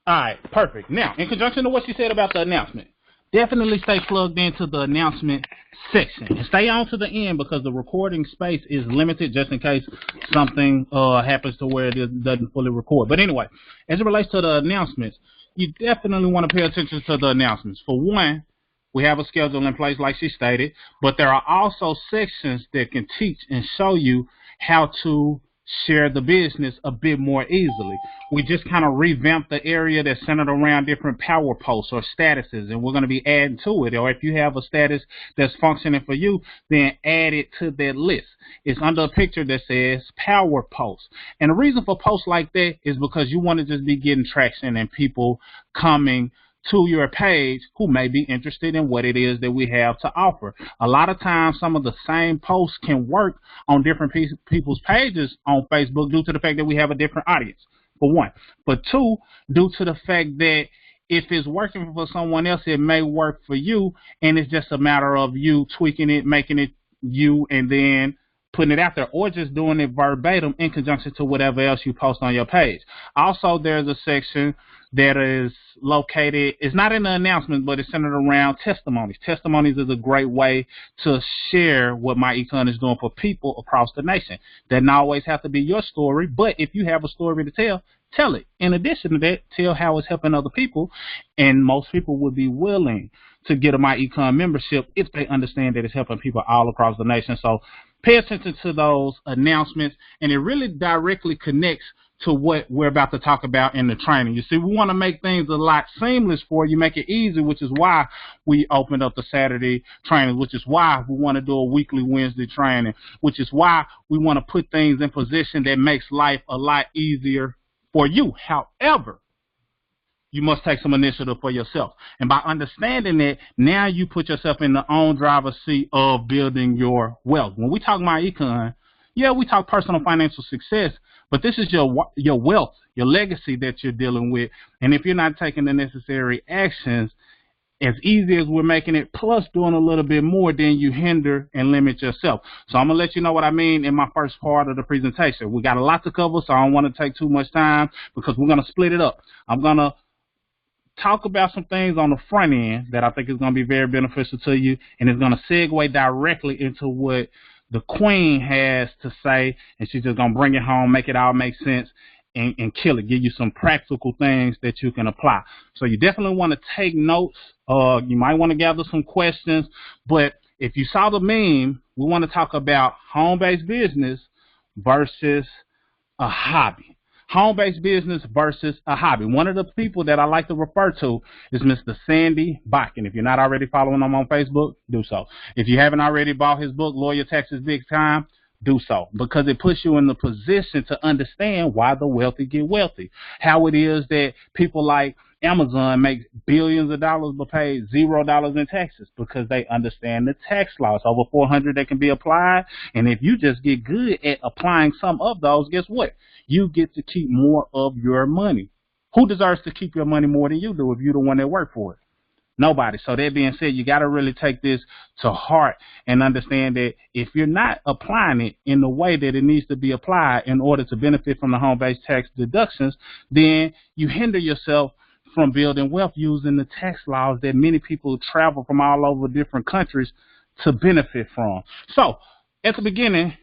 All right, perfect. Now, in conjunction to what you said about the announcement, definitely stay plugged into the announcement section and stay on to the end because the recording space is limited just in case something happens to where it doesn't fully record. But anyway, as it relates to the announcements, you definitely want to pay attention to the announcements. For one, we have a schedule in place like she stated, but there are also sections that can teach and show you how to share the business a bit more easily. We just kind of revamped the area that's centered around different power posts or statuses, and we're going to be adding to it. Or if you have a status that's functioning for you, then add it to that list. It's under a picture that says power posts. And the reason for posts like that is because you want to just be getting traction and people coming to your page who may be interested in what it is that we have to offer. A lot of times some of the same posts can work on different people's pages on Facebook due to the fact that we have a different audience, for one. But two, due to the fact that if it's working for someone else, it may work for you, and it's just a matter of you tweaking it, making it you, and then putting it out there, or just doing it verbatim in conjunction to whatever else you post on your page. Also, there's a section that is located, it's not in the announcement, but it's centered around testimonies. Testimonies is a great way to share what myEcon is doing for people across the nation. Doesn't always have to be your story, but if you have a story to tell, tell it. In addition to that, tell how it's helping other people, and most people would be willing to get a myEcon membership if they understand that it's helping people all across the nation. So pay attention to those announcements, and it really directly connects to what we're about to talk about in the training. You see, we want to make things a lot seamless for you, make it easy, which is why we opened up the Saturday training, which is why we want to do a weekly Wednesday training, which is why we want to put things in position that makes life a lot easier for you. However, you must take some initiative for yourself. And by understanding that, now you put yourself in the own driver's seat of building your wealth. When we talk myEcon, yeah, we talk personal financial success, but this is your wealth, your legacy that you're dealing with. And if you're not taking the necessary actions, as easy as we're making it, plus doing a little bit more, then you hinder and limit yourself. So I'm going to let you know what I mean in my first part of the presentation. We got a lot to cover, so I don't want to take too much time because we're going to split it up. I'm going to talk about some things on the front end that I think is going to be very beneficial to you, and it's going to segue directly into what the queen has to say, and she's just going to bring it home, make it all make sense, and kill it, give you some practical things that you can apply. So you definitely want to take notes. You might want to gather some questions, but if you saw the meme, we want to talk about home-based business versus a hobby. Home-based business versus a hobby. One of the people that I like to refer to is Mr. Sandy Bakken. If you're not already following him on Facebook, do so. If you haven't already bought his book, Lawyer Taxes Big Time, do so, because it puts you in the position to understand why the wealthy get wealthy. How it is that people like Amazon make billions of dollars but pay $0 in taxes, because they understand the tax laws. Over 400 that can be applied, and if you just get good at applying some of those, guess what? You get to keep more of your money. Who deserves to keep your money more than you do if you're the one that worked for it? Nobody. So that being said, you got to really take this to heart and understand that if you're not applying it in the way that it needs to be applied in order to benefit from the home-based tax deductions, then you hinder yourself from building wealth using the tax laws that many people travel from all over different countries to benefit from. So at the beginning,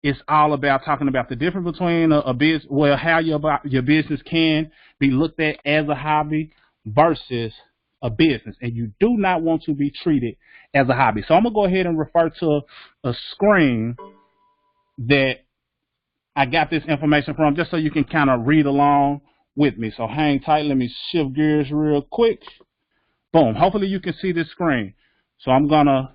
it's all about talking about the difference between a business, well, how your business can be looked at as a hobby versus a business, and you do not want to be treated as a hobby. So I'm going to go ahead and refer to a screen that I got this information from, just so you can kind of read along with me. So hang tight. Let me shift gears real quick. Boom. Hopefully you can see this screen. So I'm going to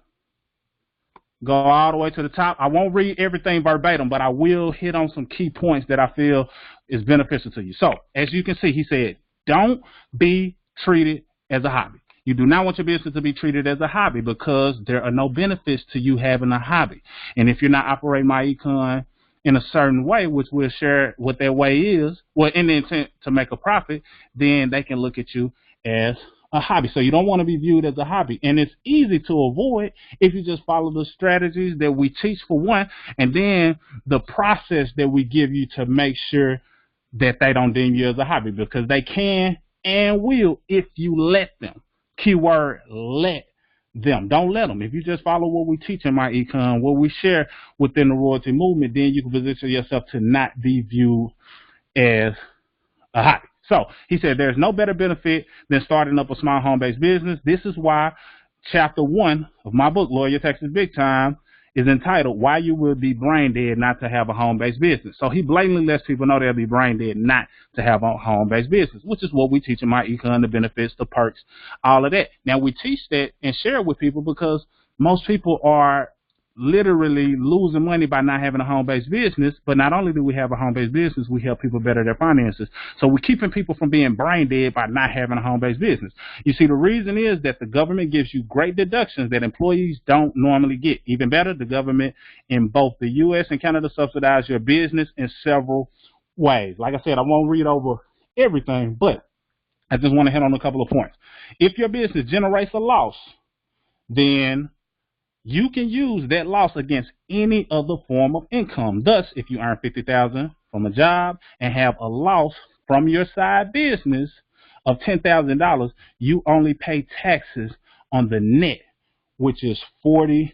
go all the way to the top. I won't read everything verbatim, but I will hit on some key points that I feel is beneficial to you. So as you can see, he said, don't be treated as a hobby. You do not want your business to be treated as a hobby, because there are no benefits to you having a hobby. And if you're not operating myEcon in a certain way, which we'll share what that way is, well, in the intent to make a profit, then they can look at you as a hobby. So you don't want to be viewed as a hobby. And it's easy to avoid if you just follow the strategies that we teach, for one, and then the process that we give you to make sure that they don't deem you as a hobby, because they can and will if you let them. Keyword, let them. Don't let them. If you just follow what we teach in myEcon, what we share within the royalty movement, then you can position yourself to not be viewed as a hobby. So he said there's no better benefit than starting up a small home-based business. This is why chapter 1 of my book, Lawyer Texas Big Time, is entitled Why You Will Be Brain Dead Not to Have a Home-Based Business. So he blatantly lets people know they'll be brain dead not to have a home-based business, which is what we teach in myEcon, the benefits, the perks, all of that. Now, we teach that and share it with people because most people are literally losing money by not having a home-based business. But not only do we have a home-based business, we help people better their finances. So we're keeping people from being brain dead by not having a home-based business. You see, the reason is that the government gives you great deductions that employees don't normally get. Even better, the government in both the U.S. and Canada subsidize your business in several ways. Like I said, I won't read over everything, but I just want to hit on a couple of points. If your business generates a loss, then you can use that loss against any other form of income. Thus, if you earn $50,000 from a job and have a loss from your side business of $10,000, you only pay taxes on the net, which is $40,000.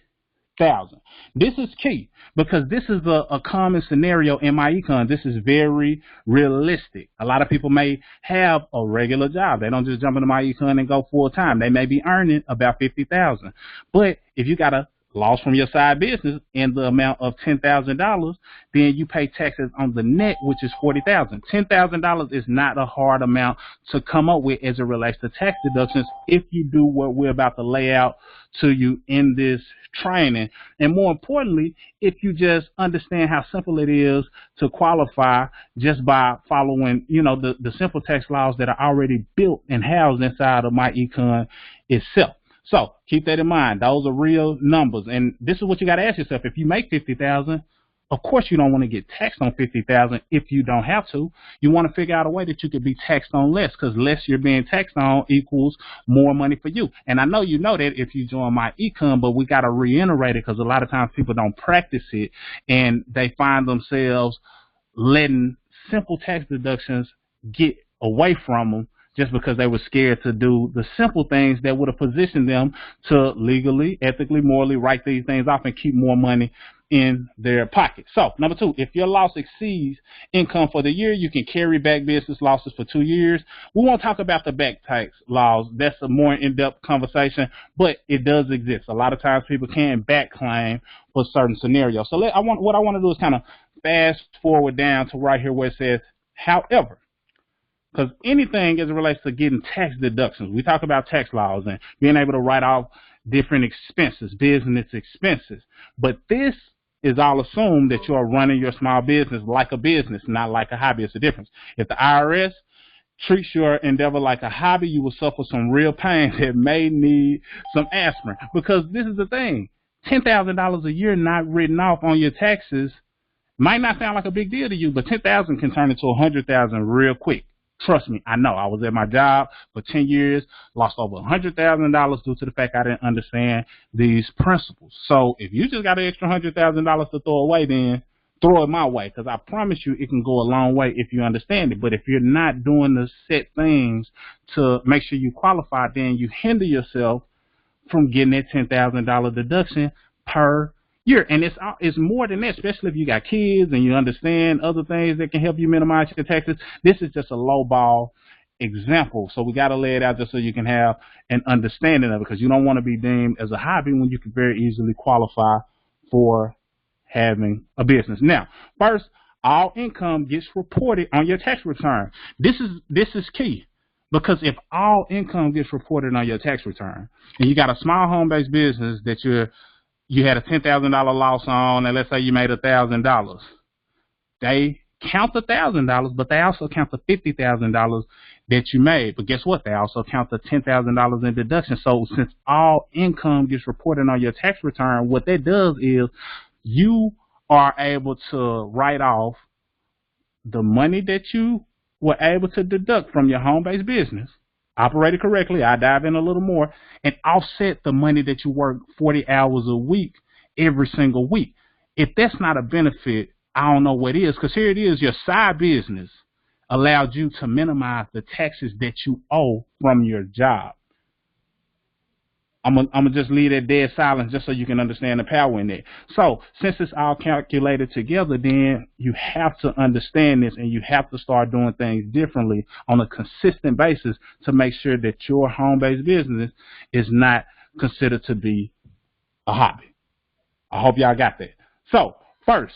This is key because this is a common scenario in myEcon. This is very realistic. A lot of people may have a regular job. They don't just jump into myEcon and go full time. They may be earning about $50,000. But if you got a loss from your side business in the amount of $10,000, then you pay taxes on the net, which is $40,000. $10,000 is not a hard amount to come up with as it relates to tax deductions if you do what we're about to lay out to you in this training. And more importantly, if you just understand how simple it is to qualify just by following, the simple tax laws that are already built and housed inside of myEcon itself. So keep that in mind. Those are real numbers. And this is what you got to ask yourself. If you make $50,000, of course you don't want to get taxed on $50,000 if you don't have to. You want to figure out a way that you could be taxed on less, because less you're being taxed on equals more money for you. And I know you know that if you join myEcon, but we got to reiterate it because a lot of times people don't practice it and they find themselves letting simple tax deductions get away from them just because they were scared to do the simple things that would have positioned them to legally, ethically, morally write these things off and keep more money in their pocket. So, number 2, if your loss exceeds income for the year, you can carry back business losses for 2 years. We won't talk about the back tax laws. That's a more in-depth conversation, but it does exist. A lot of times people can back claim for certain scenarios. So what I want to do is kind of fast forward down to right here where it says, however, because anything as it relates to getting tax deductions, we talk about tax laws and being able to write off different expenses, business expenses. But this is all assumed that you are running your small business like a business, not like a hobby. It's a difference. If the IRS treats your endeavor like a hobby, you will suffer some real pain that may need some aspirin. Because this is the thing, $10,000 a year not written off on your taxes might not sound like a big deal to you, but $10,000 can turn into $100,000 real quick. Trust me, I know. I was at my job for 10 years, lost over $100,000 due to the fact I didn't understand these principles. So if you just got an extra $100,000 to throw away, then throw it my way, because I promise you it can go a long way if you understand it. But if you're not doing the set things to make sure you qualify, then you hinder yourself from getting that $10,000 deduction per year. And it's more than that, especially if you got kids and you understand other things that can help you minimize your taxes. This is just a low ball example. So we got to lay it out just so you can have an understanding of it, because you don't want to be deemed as a hobby when you can very easily qualify for having a business. Now, first, all income gets reported on your tax return. This is key, because if all income gets reported on your tax return and you got a small home-based business that you had a $10,000 loss on, and let's say you made $1,000. They count the $1,000, but they also count the $50,000 that you made. But guess what? They also count the $10,000 in deduction. So since all income gets reported on your tax return, what that does is you are able to write off the money that you were able to deduct from your home-based business, operated correctly, I dive in a little more, and offset the money that you work 40 hours a week every single week. If that's not a benefit, I don't know what is, because here it is, your side business allowed you to minimize the taxes that you owe from your job. I'm gonna just leave that dead silence just so you can understand the power in it. So since it's all calculated together, then you have to understand this, and you have to start doing things differently on a consistent basis to make sure that your home-based business is not considered to be a hobby. I hope y'all got that. So first,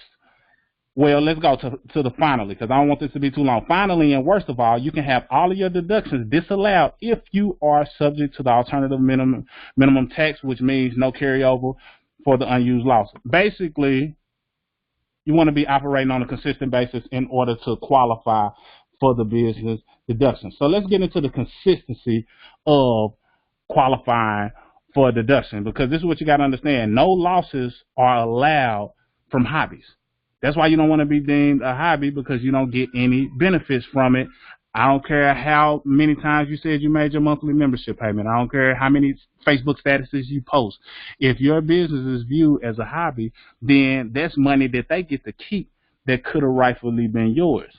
well, let's go to the finally, because I don't want this to be too long. Finally, and worst of all, you can have all of your deductions disallowed if you are subject to the alternative minimum tax, which means no carryover for the unused loss. Basically, you want to be operating on a consistent basis in order to qualify for the business deduction. So let's get into the consistency of qualifying for a deduction, because this is what you got to understand. No losses are allowed from hobbies. That's why you don't want to be deemed a hobby, because you don't get any benefits from it. I don't care how many times you said you made your monthly membership payment. I don't care how many Facebook statuses you post. If your business is viewed as a hobby, then that's money that they get to keep that could have rightfully been yours.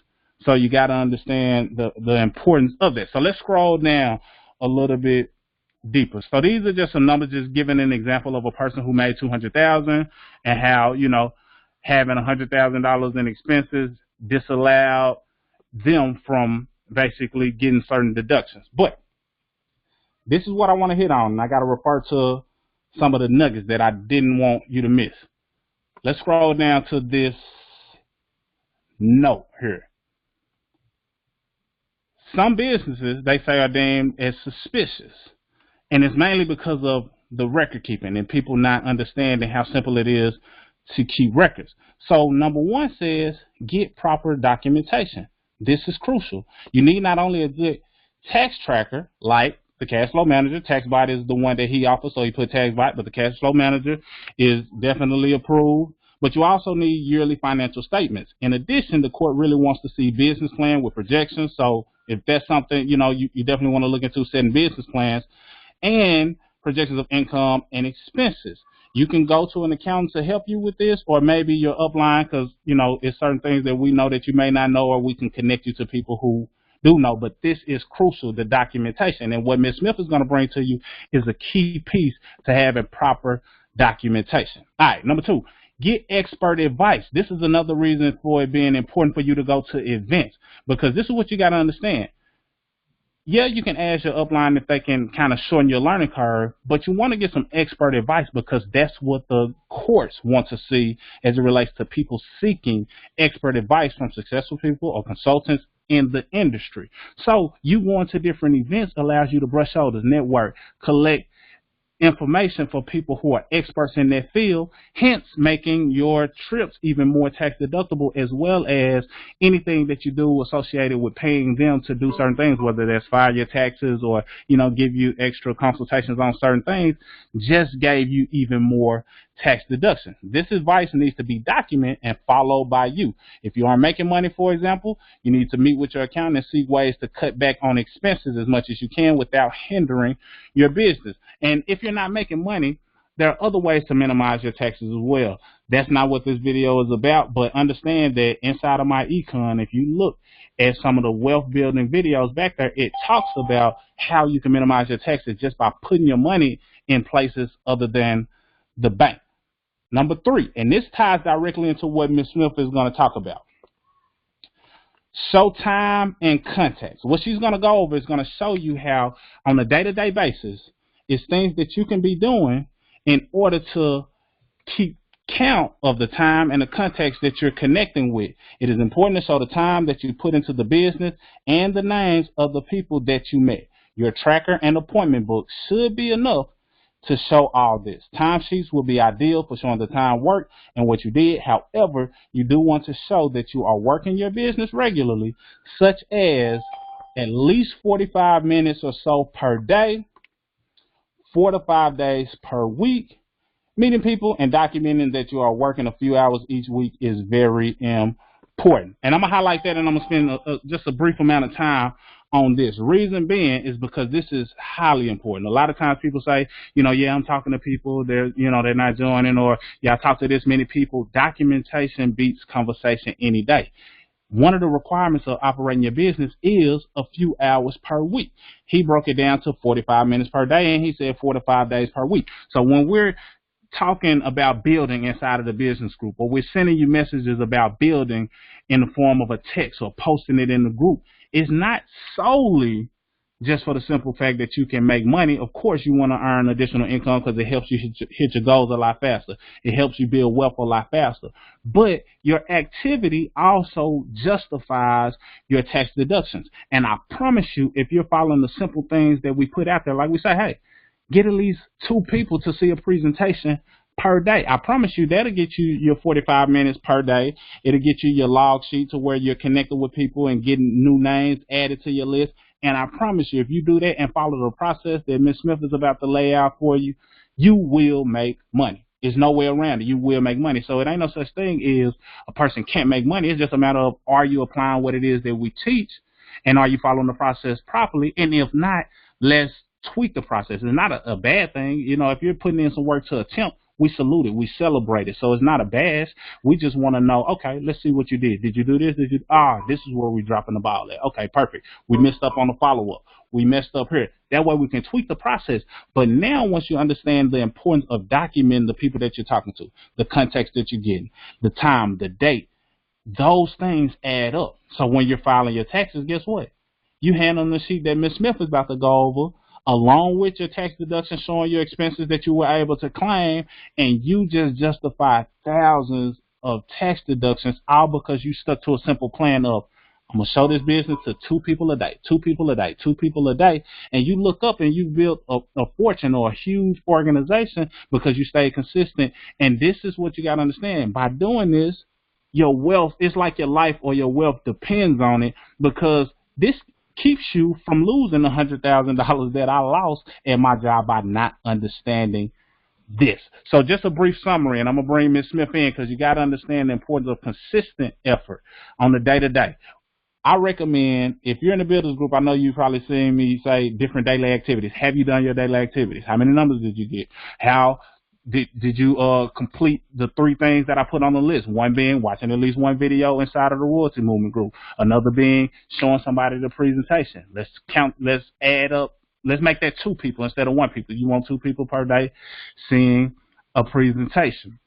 So you got to understand the importance of that. So let's scroll down a little bit deeper. So these are just some numbers, just giving an example of a person who made $200,000 and how, you know, having $100,000 in expenses disallowed them from basically getting certain deductions. But this is what I want to hit on, and I got to refer to some of the nuggets that I didn't want you to miss. Let's scroll down to this note here. Some businesses, they say, are deemed as suspicious, and it's mainly because of the record keeping and people not understanding how simple it is to keep records. So number one says get proper documentation. This is crucial. You need not only a good tax tracker like the cash flow manager. TaxBot is the one that he offers, so he put TaxBot, but the cash flow manager is definitely approved. But you also need yearly financial statements. In addition, the court really wants to see business plan with projections. So if that's something, you know, you definitely want to look into setting business plans and projections of income and expenses. You can go to an accountant to help you with this, or maybe your upline, because, you know, it's certain things that we know that you may not know, or we can connect you to people who do know. But this is crucial, the documentation. And what Ms. Smith is going to bring to you is a key piece to having proper documentation. All right, number two, get expert advice. This is another reason for it being important for you to go to events, because this is what you got to understand. Yeah, you can ask your upline if they can kind of shorten your learning curve, but you want to get some expert advice, because that's what the courts want to see as it relates to people seeking expert advice from successful people or consultants in the industry. So you going to different events allows you to brush shoulders, network, collect information for people who are experts in their field, hence making your trips even more tax deductible, as well as anything that you do associated with paying them to do certain things, whether that's file your taxes or, you know, give you extra consultations on certain things, just gave you even more tax deduction. This advice needs to be documented and followed by you. If you aren't making money, for example, you need to meet with your accountant and see ways to cut back on expenses as much as you can without hindering your business. And if you're not making money, there are other ways to minimize your taxes as well. That's not what this video is about, but understand that inside of myEcon, if you look at some of the wealth building videos back there, it talks about how you can minimize your taxes just by putting your money in places other than the bank. Number three, and this ties directly into what Ms. Smith is going to talk about. Show time and context. What she's going to go over is going to show you how on a day-to-day basis is things that you can be doing in order to keep count of the time and the context that you're connecting with. It is important to show the time that you put into the business and the names of the people that you met. Your tracker and appointment book should be enough to show all this. Timesheets will be ideal for showing the time worked and what you did. However, you do want to show that you are working your business regularly, such as at least 45 minutes or so per day, 4 to 5 days per week. Meeting people and documenting that you are working a few hours each week is very important. And I'm going to highlight that, and I'm going to spend just a brief amount of time on this. Reason being is because this is highly important. A lot of times people say, you know, yeah, I'm talking to people, they're not joining, or yeah, I talk to this many people. Documentation beats conversation any day. one of the requirements of operating your business is a few hours per week. He broke it down to 45 minutes per day, and he said 4 to 5 days per week. So when we're talking about building inside of the business group, or we're sending you messages about building in the form of a text or posting it in the group, it's not solely just for the simple fact that you can make money. Of course, you want to earn additional income because it helps you hit your goals a lot faster. It helps you build wealth a lot faster. But your activity also justifies your tax deductions. And I promise you, if you're following the simple things that we put out there, like we say, hey, get at least 2 people to see a presentation per day. I promise you that'll get you your 45 minutes per day. It'll get you your log sheet to where you're connected with people and getting new names added to your list. And I promise you, if you do that and follow the process that Ms. Smith is about to lay out for you, you will make money. There's no way around it. You will make money. So it ain't no such thing as a person can't make money. It's just a matter of, are you applying what it is that we teach, and are you following the process properly? And if not, let's tweak the process. It's not a bad thing. You know, if you're putting in some work to attempt, we salute it. We celebrate it. So it's not a bash. We just want to know, okay, let's see what you did. Did you do this? Did you? This is where we're dropping the ball at. Okay, perfect. We messed up on the follow-up. We messed up here. That way we can tweak the process. But now once you understand the importance of documenting the people that you're talking to, the context that you're getting, the time, the date, those things add up. So when you're filing your taxes, guess what? You hand them the sheet that Ms. Smith is about to go over, along with your tax deduction showing your expenses that you were able to claim, and you just justify thousands of tax deductions, all because you stuck to a simple plan of, I'm going to show this business to 2 people a day, 2 people a day, 2 people a day, and you look up and you built a fortune or a huge organization because you stayed consistent. And this is what you got to understand. By doing this, your wealth, it's like your life or your wealth depends on it, because this keeps you from losing the $100,000 that I lost at my job by not understanding this. So just a brief summary, and I'm going to bring Ms. Smith in because you got to understand the importance of consistent effort on the day-to-day. I recommend, if you're in the builders group, I know you've probably seen me say different daily activities. Have you done your daily activities? How many numbers did you get? How did you complete the 3 things that I put on the list? One being watching at least 1 video inside of the royalty movement group. Another being showing somebody the presentation. Let's add up. Let's make that 2 people instead of 1 people. You want 2 people per day seeing a presentation.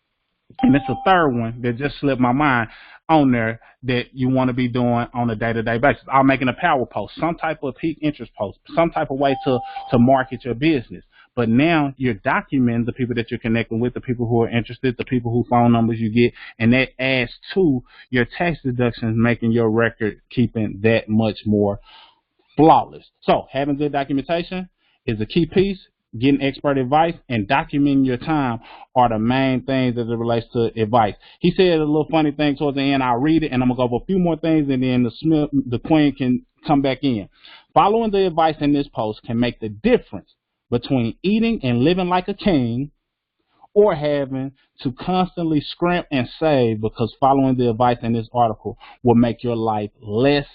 And it's a third one that just slipped my mind on there that you want to be doing on a day-to-day basis. I'm making a power post, some type of peak interest post, some type of way to market your business. But now you're documenting the people that you're connecting with, the people who are interested, the people whose phone numbers you get, and that adds to your tax deductions, making your record keeping that much more flawless. So having good documentation is a key piece. Getting expert advice and documenting your time are the main things as it relates to advice. He said a little funny thing towards the end. I'll read it, and I'm going to go over a few more things, and then the queen can come back in. Following the advice in this post can make the difference between eating and living like a king or having to constantly scrimp and save, because following the advice in this article will make your life less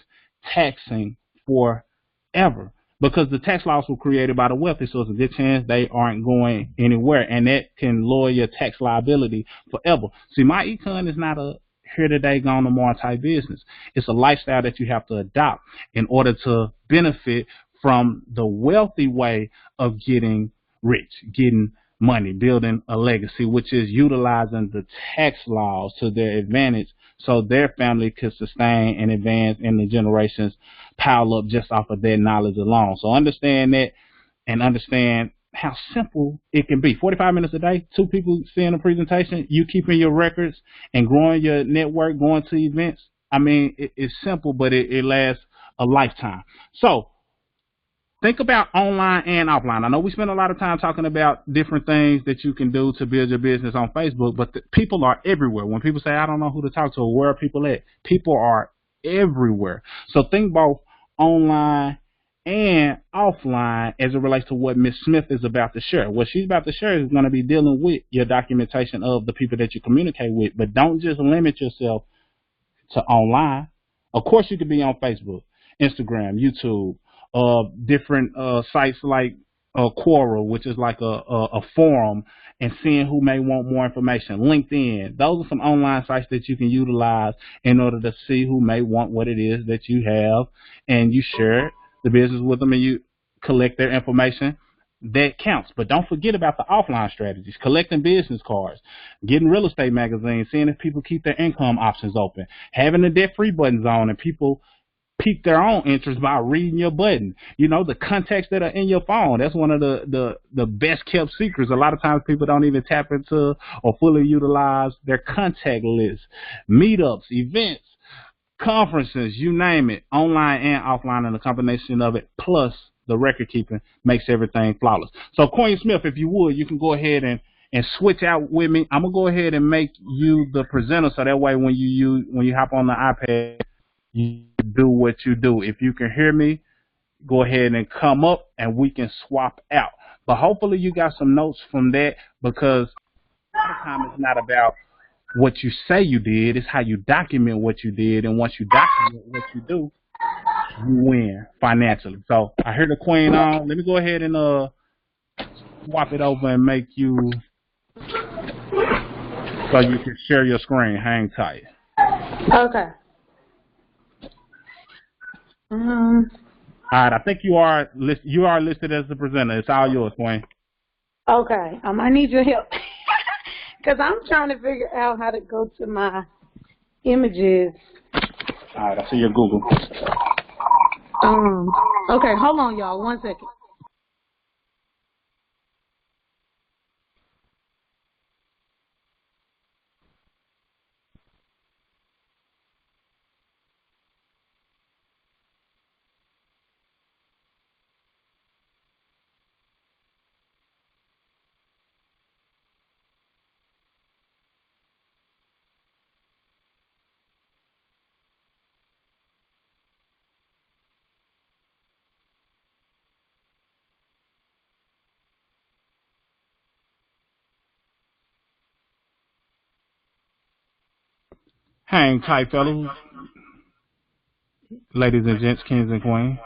taxing forever. Because the tax laws were created by the wealthy, so it's a good chance they aren't going anywhere, and that can lower your tax liability forever. See, myEcon is not a here today, gone tomorrow type business. It's a lifestyle that you have to adopt in order to benefit from the wealthy way of getting rich, getting money, building a legacy, which is utilizing the tax laws to their advantage so their family could sustain and advance and the generations pile up just off of their knowledge alone. So understand that, and understand how simple it can be. 45 minutes a day, 2 people seeing a presentation, you keeping your records and growing your network, going to events. I mean, it's simple, but it lasts a lifetime. So think about online and offline. I know we spend a lot of time talking about different things that you can do to build your business on Facebook, but people are everywhere. When people say, I don't know who to talk to, or where are people at? People are everywhere. So think both online and offline as it relates to what Ms. Smith is about to share. What she's about to share is going to be dealing with your documentation of the people that you communicate with, but don't just limit yourself to online. Of course, you could be on Facebook, Instagram, YouTube, different sites like Quora, which is like a forum, and seeing who may want more information. LinkedIn. Those are some online sites that you can utilize in order to see who may want what it is that you have, and you share the business with them and you collect their information. That counts. But don't forget about the offline strategies, collecting business cards, getting real estate magazines, seeing if people keep their income options open, having the debt-free buttons on, and people pique their own interest by reading your button. You know, the contacts that are in your phone. That's one of the best kept secrets. A lot of times people don't even tap into or fully utilize their contact list. Meetups, events, conferences, you name it, online and offline, and the combination of it, plus the record keeping, makes everything flawless. So Queen Smith, if you would, you can go ahead and switch out with me. I'm gonna go ahead and make you the presenter, so that way when you hop on the iPad, you do what you do. If you can hear me, go ahead and come up and we can swap out. But hopefully you got some notes from that, because a lot of times it's not about what you say you did, it's how you document what you did, and once you document what you do, you win financially. So I hear the Queen on. Let me go ahead and swap it over and make you so you can share your screen. Hang tight. Okay. All right, I think you are listed as the presenter. It's all yours, Queen. Okay. I need your help because I'm trying to figure out how to go to my images. All right, I see your Google. Okay, hold on, y'all. 1 second. Hang tight, fellas. Ladies and gents, kings and queens.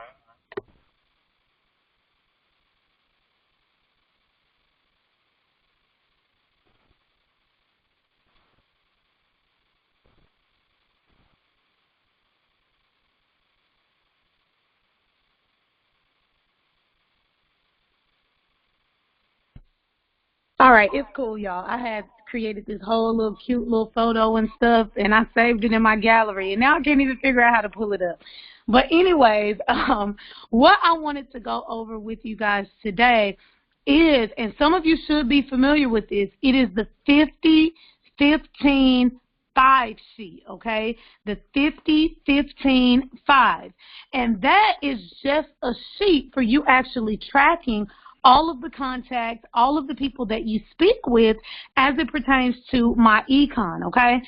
All right, it's cool, y'all. I had created this whole little cute little photo and stuff, and I saved it in my gallery, and now I can't even figure out how to pull it up. But anyways, what I wanted to go over with you guys today is, and some of you should be familiar with this, it is the 50-15-5 sheet, okay? The 50-15-5. And that is just a sheet for you actually tracking all of the contacts, all of the people that you speak with as it pertains to myEcon, okay?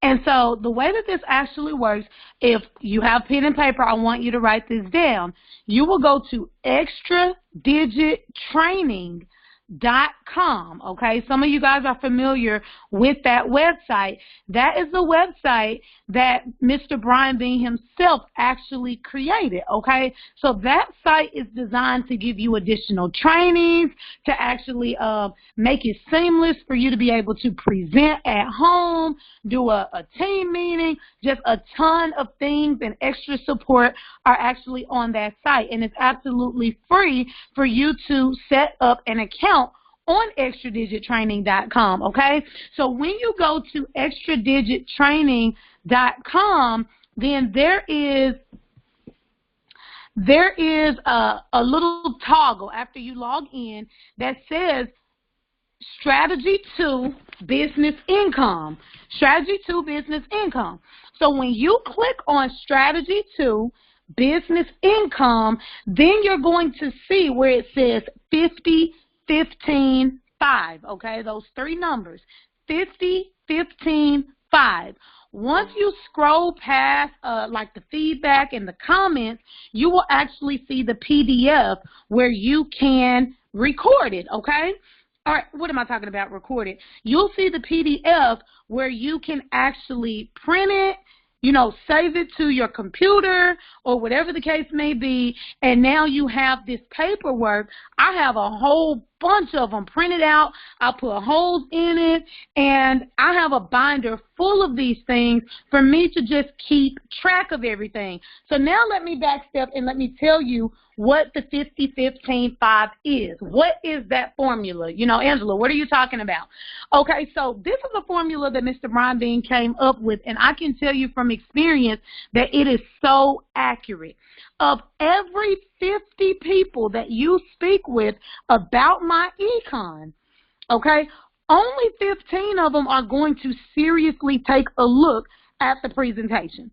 And so the way that this actually works, if you have pen and paper, I want you to write this down. You will go to extradigittraining.com, okay? Some of you guys are familiar with that website. That is the website that Mr. Brian Bean himself actually created, okay? So that site is designed to give you additional trainings, to actually make it seamless for you to be able to present at home, do a team meeting, just a ton of things and extra support are actually on that site. And it's absolutely free for you to set up an account on extradigittraining.com, okay? So when you go to extradigittraining.com, then there is a little toggle after you log in that says Strategy 2 Business Income. Strategy 2 Business Income. So when you click on Strategy 2 Business Income, then you're going to see where it says 50-15-5, okay? Those three numbers, 50-15-5. Once you scroll past like the feedback and the comments, you will actually see the PDF where you can record it, okay? All right, what am I talking about, record it? You'll see the PDF where you can actually print it, save it to your computer or whatever the case may be, and now you have this paperwork. I have a whole bunch of them printed out. I put holes in it, and I have a binder full of these things for me to just keep track of everything. So now let me backstep and let me tell you what the 50-15-5 is. What is that formula? Angela, what are you talking about? Okay, so this is a formula that Mr. Brian Bean came up with, and I can tell you from experience that it is so accurate. Of every 50 people that you speak with about myEcon, okay, only 15 of them are going to seriously take a look at the presentation.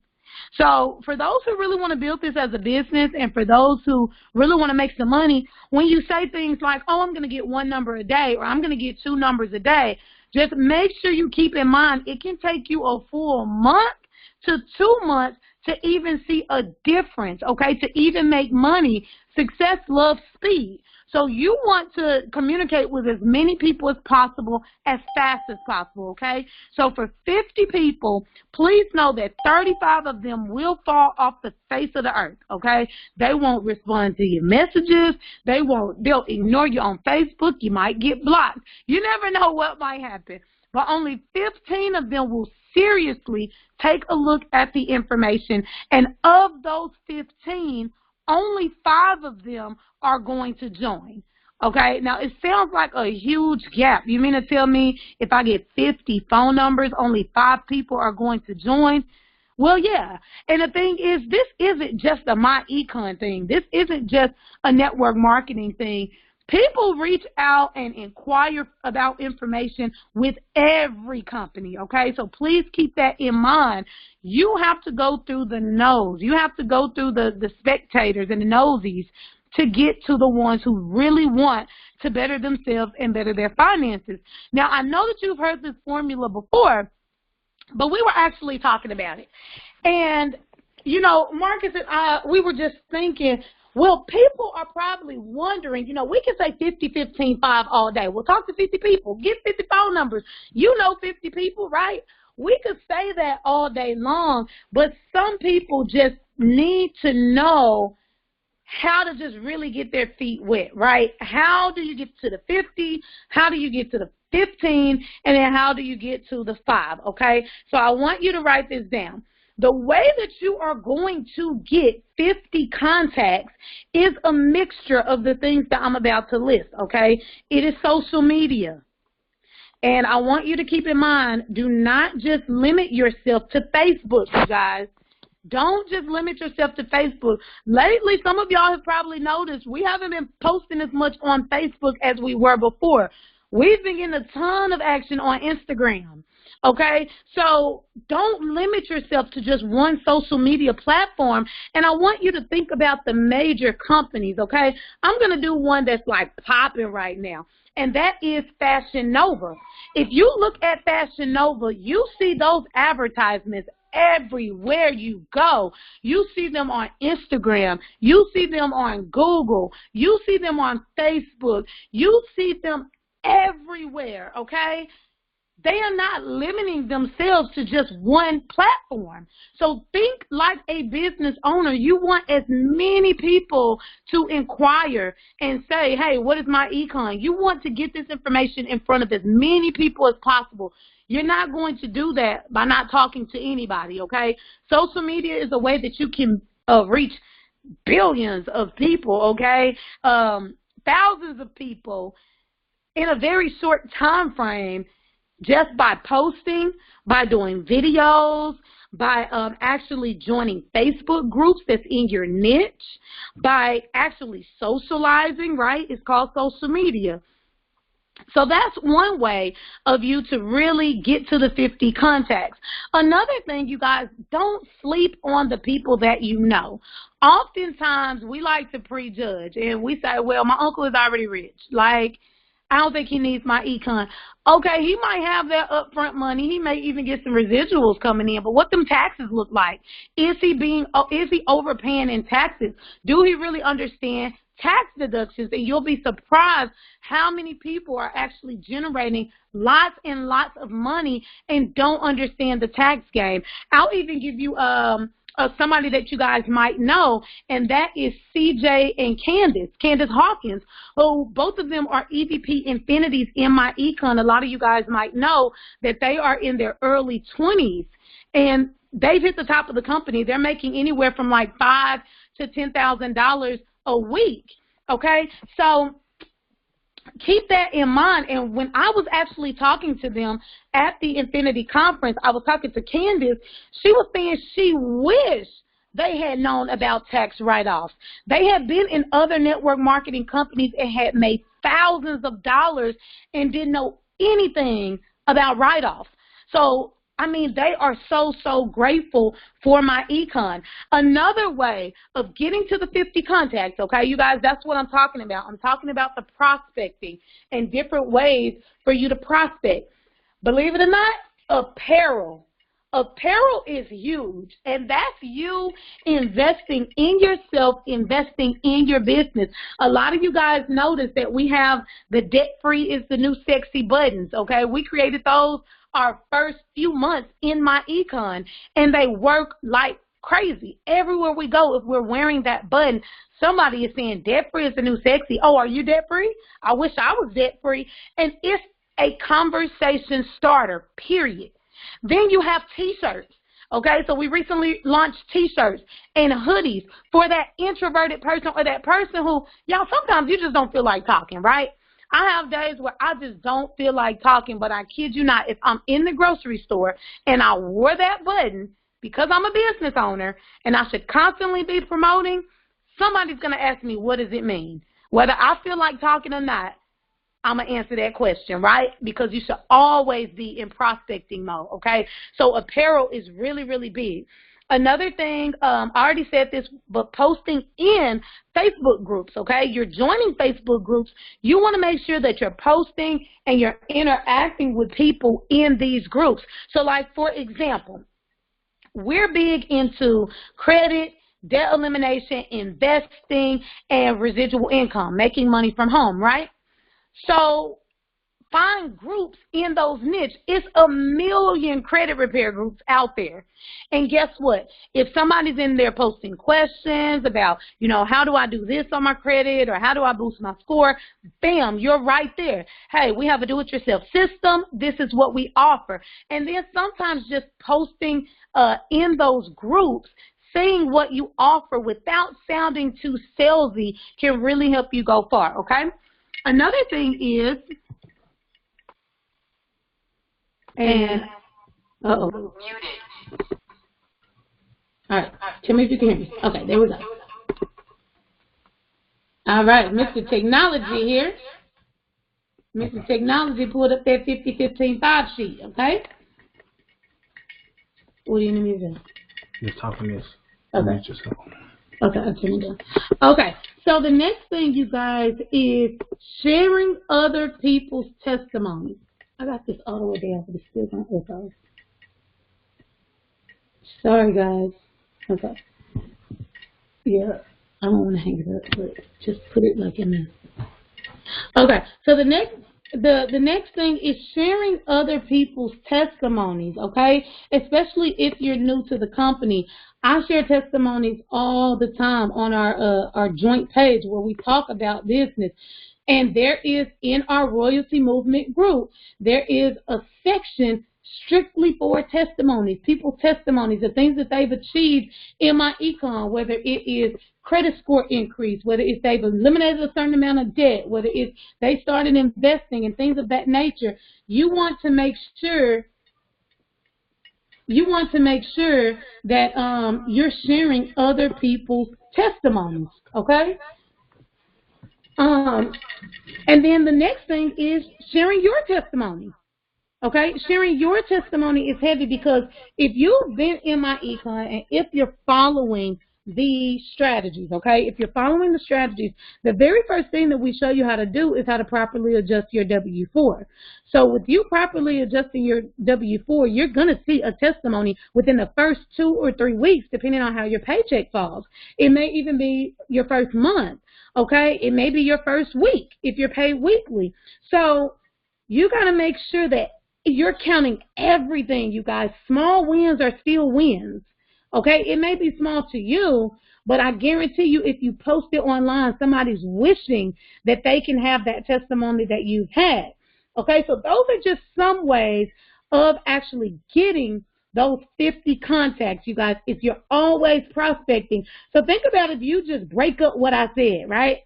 So for those who really want to build this as a business, and for those who really want to make some money, when you say things like, oh, I'm going to get 1 number a day, or I'm going to get 2 numbers a day, just make sure you keep in mind it can take you a full month to 2 months to even see a difference, okay, to even make money. Success loves speed. So you want to communicate with as many people as possible, as fast as possible, okay? So for 50 people, please know that 35 of them will fall off the face of the earth, okay? They won't respond to your messages. They'll ignore you on Facebook. You might get blocked. You never know what might happen. But only 15 of them will seriously take a look at the information. And of those 15, only 5 of them are going to join. Okay, now it sounds like a huge gap. You mean to tell me if I get 50 phone numbers, only 5 people are going to join? Well, yeah. And the thing is, this isn't just a myEcon thing. This isn't just a network marketing thing. People reach out and inquire about information with every company, okay? So please keep that in mind. You have to go through the nose. You have to go through the spectators and the nosies to get to the ones who really want to better themselves and better their finances. Now, I know that you've heard this formula before, but we were actually talking about it. And, Marcus and I, we were just thinking, well, people are probably wondering, we can say 50-15-5 all day. We'll talk to 50 people, get 50 phone numbers. 50 people, right? We could say that all day long, but some people just need to know how to just really get their feet wet, right? How do you get to the 50? How do you get to the 15? And then how do you get to the 5, okay? So I want you to write this down. The way that you are going to get 50 contacts is a mixture of the things that I'm about to list, okay? It is social media. And I want you to keep in mind, do not just limit yourself to Facebook, you guys. Don't just limit yourself to Facebook. Lately, some of y'all have probably noticed we haven't been posting as much on Facebook as we were before. We've been getting a ton of action on Instagram. Okay, so don't limit yourself to just one social media platform. And I want you to think about the major companies, okay? I'm going to do one that's like popping right now, and that is Fashion Nova. If you look at Fashion Nova, you see those advertisements everywhere you go. You see them on Instagram. You see them on Google. You see them on Facebook. You see them everywhere, okay? They are not limiting themselves to just one platform. So think like a business owner. You want as many people to inquire and say, hey, what is myEcon? You want to get this information in front of as many people as possible. You're not going to do that by not talking to anybody, okay? Social media is a way that you can reach billions of people, okay? Thousands of people in a very short time frame, just by posting, by doing videos, by actually joining Facebook groups that's in your niche, by actually socializing, right? It's called social media. So that's one way of you to really get to the 50 contacts. Another thing, you guys, don't sleep on the people that you know. Oftentimes, we like to prejudge, and we say, well, my uncle is already rich. Like, I don't think he needs myEcon. Okay, he might have that upfront money. He may even get some residuals coming in. But what them taxes look like? Is he overpaying in taxes? Do he really understand tax deductions, and you'll be surprised how many people are actually generating lots and lots of money and don't understand the tax game. I'll even give you somebody that you guys might know, and that is CJ and Candace Hawkins, who both of them are EVP Infinities in myEcon. A lot of you guys might know that they are in their early 20s, and they've hit the top of the company. They're making anywhere from like $5,000 to $10,000 a week. Okay, so keep that in mind. And when I was actually talking to them at the Infinity Conference, I was talking to Candace. She was saying she wished they had known about tax write-offs. They had been in other network marketing companies and had made thousands of dollars and didn't know anything about write-offs. So I mean, they are so grateful for myEcon. Another way of getting to the 50 contacts, okay, you guys, that's what I'm talking about. I'm talking about the prospecting and different ways for you to prospect. Believe it or not, apparel. Apparel is huge, and that's you investing in yourself, investing in your business. A lot of you guys notice that we have the debt-free is the new sexy buttons, okay? We created those our first few months in myEcon, and they work like crazy. Everywhere we go, if we're wearing that button, somebody is saying debt-free is the new sexy. Oh, are you debt-free? I wish I was debt-free. And it's a conversation starter, period. Then you have T-shirts. Okay, so we recently launched T-shirts and hoodies for that introverted person or that person who, y'all, sometimes you just don't feel like talking, right? I have days where I just don't feel like talking, but I kid you not, if I'm in the grocery store and I wore that button because I'm a business owner and I should constantly be promoting, somebody's going to ask me, what does it mean? Whether I feel like talking or not, I'm going to answer that question, right? Because you should always be in prospecting mode, okay? So apparel is really big. Another thing, I already said this, but posting in Facebook groups, okay? You're joining Facebook groups. You want to make sure that you're posting and you're interacting with people in these groups. So, like, for example, we're big into credit, debt elimination, investing, and residual income, making money from home, right? So find groups in those niche. It's a million credit repair groups out there. And guess what? If somebody's in there posting questions about, you know, how do I do this on my credit or how do I boost my score, bam, you're right there. Hey, we have a do-it-yourself system. This is what we offer. And then sometimes just posting in those groups, saying what you offer without sounding too salesy can really help you go far, okay? Another thing is, and, uh-oh. Muted. All right, tell me if you can hear me. Okay, there we go. All right, Mr. Technology here. Mr. Technology pulled up that 50-15-5 sheet, okay? What do you need me to do? Just talking this. Okay. Okay, I'll turn it down. Okay, so the next thing, you guys, is sharing other people's testimonies. I got this all the way down, but it's still going to echo. Sorry, guys. Okay. Yeah, I don't want to hang it up, but just put it like in there. Okay, so the next thing is sharing other people's testimonies, okay? Especially if you're new to the company. I share testimonies all the time on our joint page where we talk about business. And there is, in our Royalty Movement group, there is a section strictly for testimonies, people's testimonies, the things that they've achieved in myEcon, whether it is credit score increase, whether it's they've eliminated a certain amount of debt, whether it's they started investing and things of that nature. You want to make sure that you're sharing other people's testimonies, okay? And then the next thing is sharing your testimony. Okay, sharing your testimony is heavy because if you've been in myEcon and if you're following the strategies, okay, if you're following the strategies, the very first thing that we show you how to do is how to properly adjust your W-4. So with you properly adjusting your W-4, you're going to see a testimony within the first 2 or 3 weeks, depending on how your paycheck falls. It may even be your first month. Okay, it may be your first week if you're paid weekly. So you got to make sure that you're counting everything, you guys. Small wins are still wins. Okay, it may be small to you, but I guarantee you if you post it online, somebody's wishing that they can have that testimony that you've had. Okay, so those are just some ways of actually getting those 50 contacts, you guys, if you're always prospecting. So think about if you just break up what I said, right?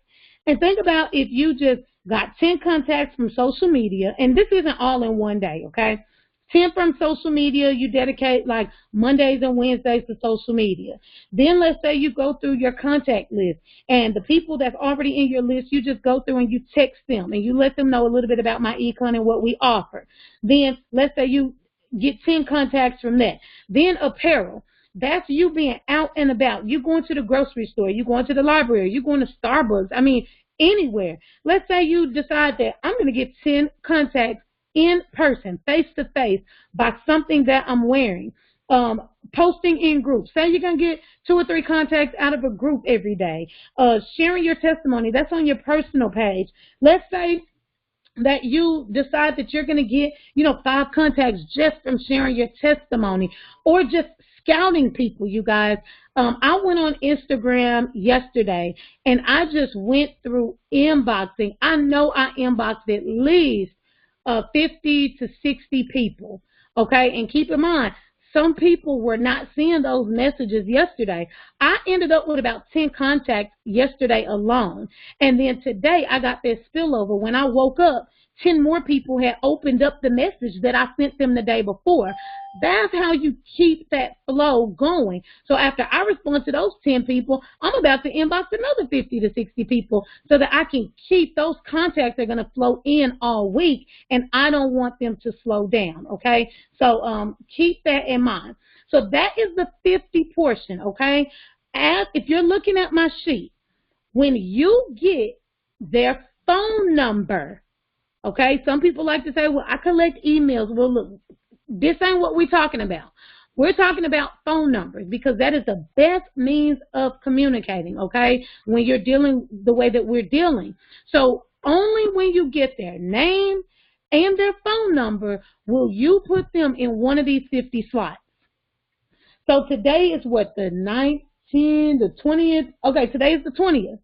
And think about if you just got 10 contacts from social media, and this isn't all in one day, okay? 10 from social media, you dedicate like Mondays and Wednesdays to social media. Then let's say you go through your contact list, and the people that's already in your list, you just go through and you text them, and you let them know a little bit about myEcon and what we offer. Then let's say you get 10 contacts from that. Then apparel. That's you being out and about. You going to the grocery store. You going to the library. You going to Starbucks. I mean, anywhere. Let's say you decide that I'm going to get 10 contacts in person, face to face, by something that I'm wearing. Posting in groups. Say you're going to get 2 or 3 contacts out of a group every day. Sharing your testimony. That's on your personal page. Let's say that you decide that you're going to get, 5 contacts just from sharing your testimony, or just scouting people, you guys. I went on Instagram yesterday, and I just went through inboxing. I know I inboxed at least 50 to 60 people, okay? And keep in mind, some people were not seeing those messages yesterday. I ended up with about 10 contacts yesterday alone. And then today I got that spillover. When I woke up, 10 more people had opened up the message that I sent them the day before. That's how you keep that flow going. So after I respond to those 10 people, I'm about to inbox another 50 to 60 people so that I can keep those contacts that are going to flow in all week, and I don't want them to slow down, okay? So keep that in mind. So that is the 50 portion, okay? If you're looking at my sheet, when you get their phone number, okay, some people like to say, well, I collect emails. Well, look, this ain't what we're talking about. We're talking about phone numbers, because that is the best means of communicating, okay, when you're dealing the way that we're dealing. So only when you get their name and their phone number will you put them in one of these 50 slots. So today is what, the 19th, the 20th? Okay, today is the 20th.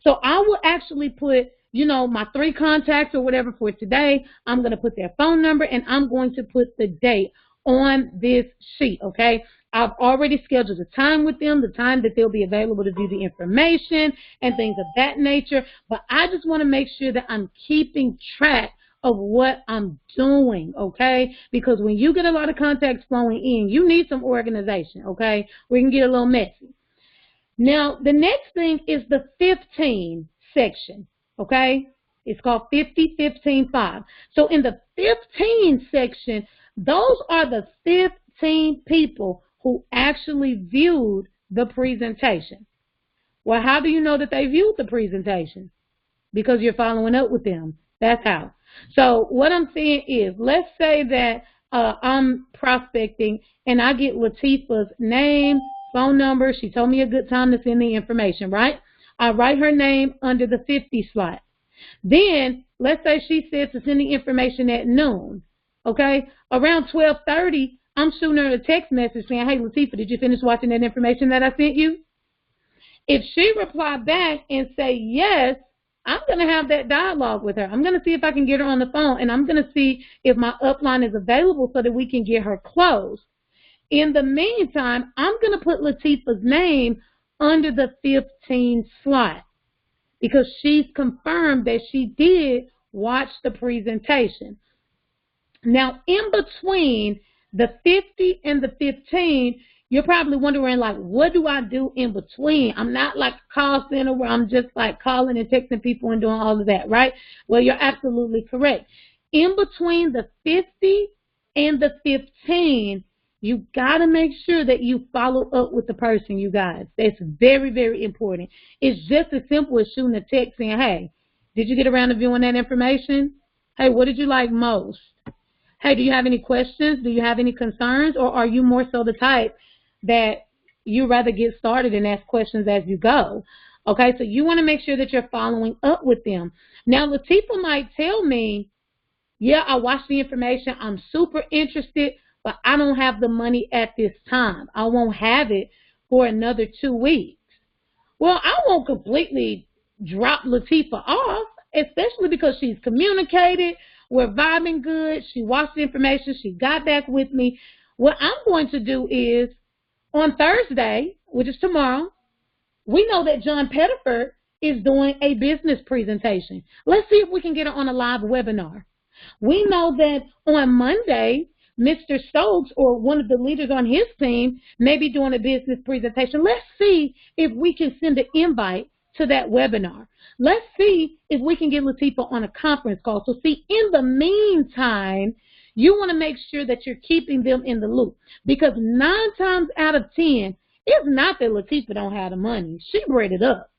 So I will actually put, my 3 contacts or whatever for today. I'm going to put their phone number, and I'm going to put the date on this sheet, okay? I've already scheduled a time with them, the time that they'll be available to do the information and things of that nature. But I just want to make sure that I'm keeping track of what I'm doing, okay? Because when you get a lot of contacts flowing in, you need some organization, okay? We can get a little messy. Now, the next thing is the 15 section. Okay, it's called 50, 15, 5. So in the 15 section, those are the 15 people who actually viewed the presentation. Well, how do you know that they viewed the presentation? Because you're following up with them. That's how. So what I'm saying is, let's say that I'm prospecting and I get Latifah's name, phone number. She told me a good time to send the information, right? I write her name under the 50 slot. Then, let's say she said to send the information at noon, okay? Around 12:30, I'm shooting her a text message saying, hey, Latifah, did you finish watching that information that I sent you? If she replied back and say yes, I'm going to have that dialogue with her. I'm going to see if I can get her on the phone, and I'm going to see if my upline is available so that we can get her closed. In the meantime, I'm going to put Latifah's name under the 15 slot, because she's confirmed that she did watch the presentation. Now, in between the 50 and the 15, you're probably wondering, like, what do I do in between? I'm not like a call center where I'm just like calling and texting people and doing all of that, right? Well, you're absolutely correct. In between the 50 and the 15, you got to make sure that you follow up with the person, you guys. That's very, very important. It's just as simple as shooting a text saying, hey, did you get around to viewing that information? Hey, what did you like most? Hey, do you have any questions? Do you have any concerns? Or are you more so the type that you rather get started and ask questions as you go? Okay, so you want to make sure that you're following up with them. Now, Latifah might tell me, yeah, I watched the information. I'm super interested, but I don't have the money at this time. I won't have it for another 2 weeks. Well, I won't completely drop Latifah off, especially because she's communicated. We're vibing good. She watched the information. She got back with me. What I'm going to do is on Thursday, which is tomorrow, we know that John Pettiford is doing a business presentation. Let's see if we can get her on a live webinar. We know that on Monday, Mr. Stokes or one of the leaders on his team may be doing a business presentation. Let's see if we can send an invite to that webinar. Let's see if we can get Latifah on a conference call. So see, in the meantime, you want to make sure that you're keeping them in the loop, because 9 times out of 10, it's not that Latifah don't have the money. She bred it up.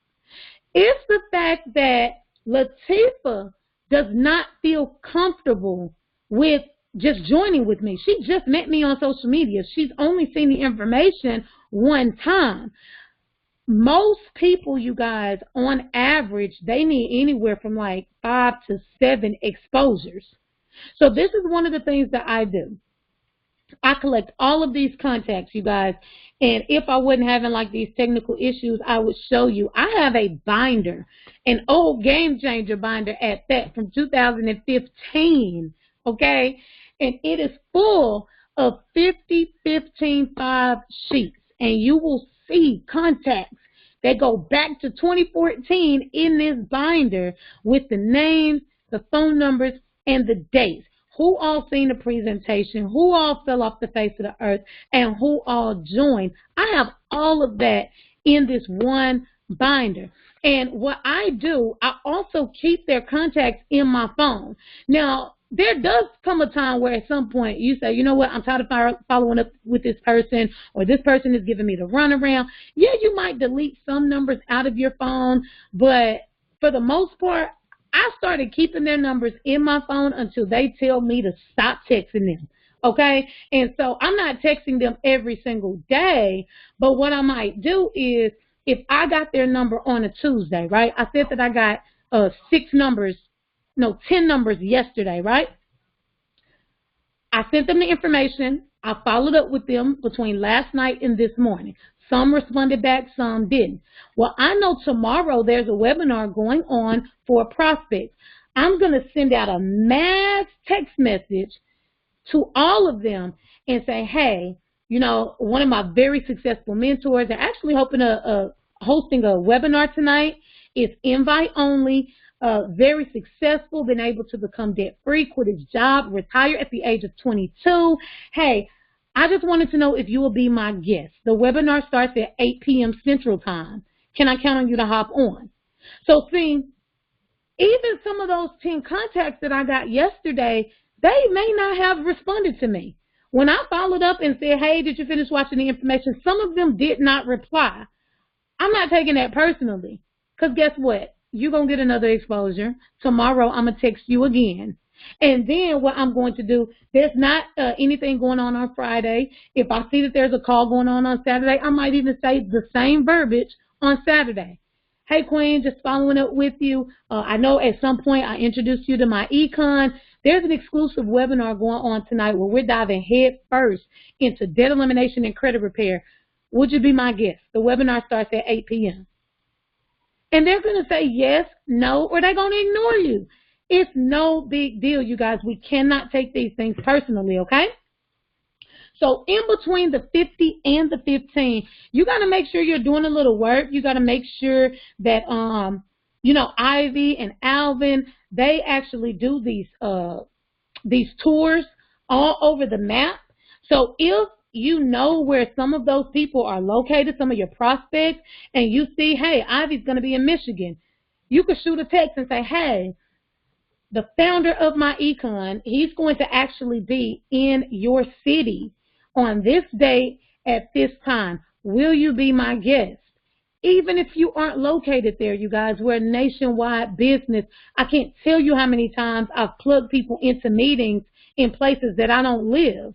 It's the fact that Latifah does not feel comfortable with just joining with me. She just met me on social media. She's only seen the information one time. Most people, you guys, on average, they need anywhere from like 5 to 7 exposures. So this is one of the things that I do. I collect all of these contacts, you guys, and if I wasn't having like these technical issues, I would show you. I have a binder, an old Game Changer binder at that, from 2015, okay? And it is full of 50, 15, 5 sheets, and you will see contacts that go back to 2014 in this binder with the names, the phone numbers, and the dates. Who all seen the presentation, who all fell off the face of the earth, and who all joined. I have all of that in this one binder. And what I do, I also keep their contacts in my phone. Now, there does come a time where at some point you say, you know what, I'm tired of following up with this person, or this person is giving me the runaround. Yeah, you might delete some numbers out of your phone, but for the most part, I started keeping their numbers in my phone until they tell me to stop texting them, okay? And so I'm not texting them every single day, but what I might do is, if I got their number on a Tuesday, right? I said that I got 10 numbers yesterday, right? I sent them the information. I followed up with them between last night and this morning. Some responded back, some didn't. Well, I know tomorrow there's a webinar going on for prospects. I'm going to send out a mass text message to all of them and say, hey, you know, one of my very successful mentors, they're actually hosting a webinar tonight. It's invite only. Very successful, been able to become debt free, quit his job, retire at the age of 22. Hey, I just wanted to know if you will be my guest. The webinar starts at 8 p.m. Central Time. Can I count on you to hop on? So see, even some of those 10 contacts that I got yesterday, they may not have responded to me. When I followed up and said, hey, did you finish watching the information? Some of them did not reply. I'm not taking that personally, because guess what? You're going to get another exposure. Tomorrow, I'm going to text you again. And then what I'm going to do, there's not anything going on Friday. If I see that there's a call going on Saturday, I might even say the same verbiage on Saturday. Hey, Queen, just following up with you. I know at some point I introduced you to myEcon. There's an exclusive webinar going on tonight where we're diving head first into debt elimination and credit repair. Would you be my guest? The webinar starts at 8 p.m. And they're going to say yes, no, or they're going to ignore you. It's no big deal, you guys. We cannot take these things personally, okay? So in between the 50 and the 15, you got to make sure you're doing a little work. You got to make sure that, you know, Ivy and Alvin, they actually do these tours all over the map. So if you know where some of those people are located, some of your prospects, and you see, hey, Ivy's going to be in Michigan, you could shoot a text and say, hey, the founder of myEcon, he's going to actually be in your city on this date at this time. Will you be my guest? Even if you aren't located there, you guys, we're a nationwide business. I can't tell you how many times I've plugged people into meetings in places that I don't live.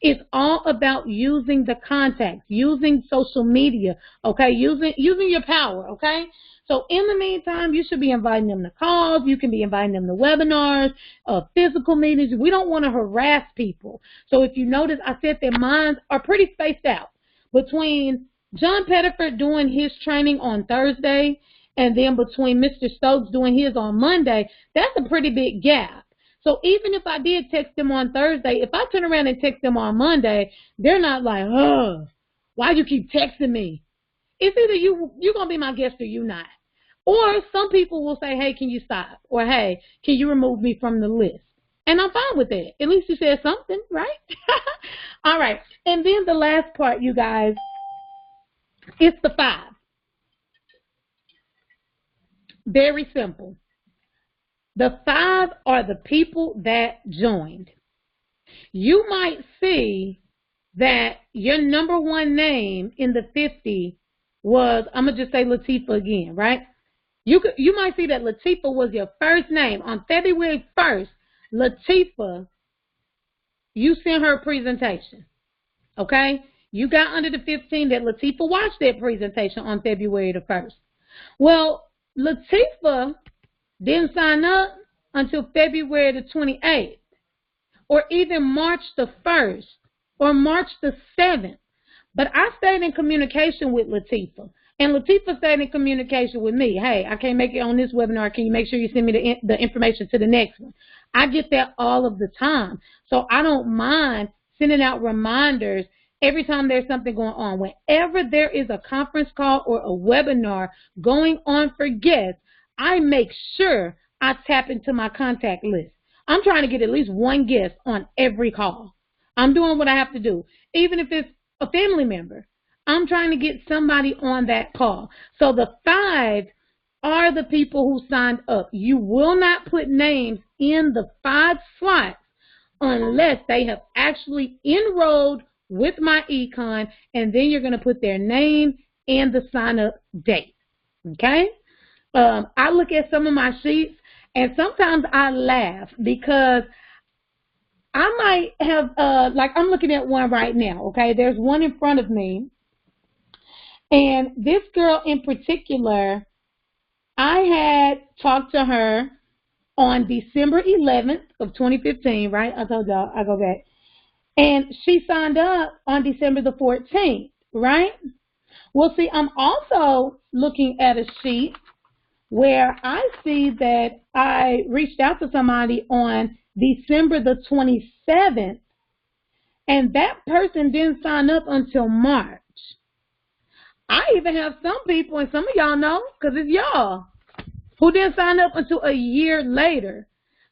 It's all about using the contacts, using social media, okay, using your power, okay? So in the meantime, you should be inviting them to calls. You can be inviting them to webinars, physical meetings. We don't want to harass people. So if you notice, I said their minds are pretty spaced out between John Pettiford doing his training on Thursday and then between Mr. Stokes doing his on Monday. That's a pretty big gap. So even if I did text them on Thursday, if I turn around and text them on Monday, they're not like, why you keep texting me? It's either you're going to be my guest or you not. Or some people will say, hey, can you stop? Or, hey, can you remove me from the list? And I'm fine with that. At least you said something, right? All right. And then the last part, you guys, it's the 5. Very simple. The 5 are the people that joined. You might see that your number 1 name in the 50 was, I'm going to just say Latifah again, right? You might see that Latifah was your first name. On February 1st, Latifah, you sent her a presentation, okay? You got under the 15 that Latifah watched that presentation on February the 1st. Well, Latifah didn't sign up until February the 28th, or even March the 1st, or March the 7th. But I stayed in communication with Latifah, and Latifah stayed in communication with me. Hey, I can't make it on this webinar. Can you make sure you send me the information to the next one? I get that all of the time. So I don't mind sending out reminders every time there's something going on. Whenever there is a conference call or a webinar going on for guests, I make sure I tap into my contact list. I'm trying to get at least 1 guest on every call. I'm doing what I have to do. Even if it's a family member, I'm trying to get somebody on that call. So the 5 are the people who signed up. You will not put names in the 5 slots unless they have actually enrolled with myEcon, and then you're going to put their name and the sign-up date. Okay? I look at some of my sheets, and sometimes I laugh because I might have, like I'm looking at one right now, okay? There's one in front of me, and this girl in particular, I had talked to her on December 11th of 2015, right? I told y'all I go back. And she signed up on December the 14th, right? Well, see, I'm also looking at a sheet where I see that I reached out to somebody on December the 27th, and that person didn't sign up until March. I even have some people, and some of y'all know, because it's y'all, who didn't sign up until a year later.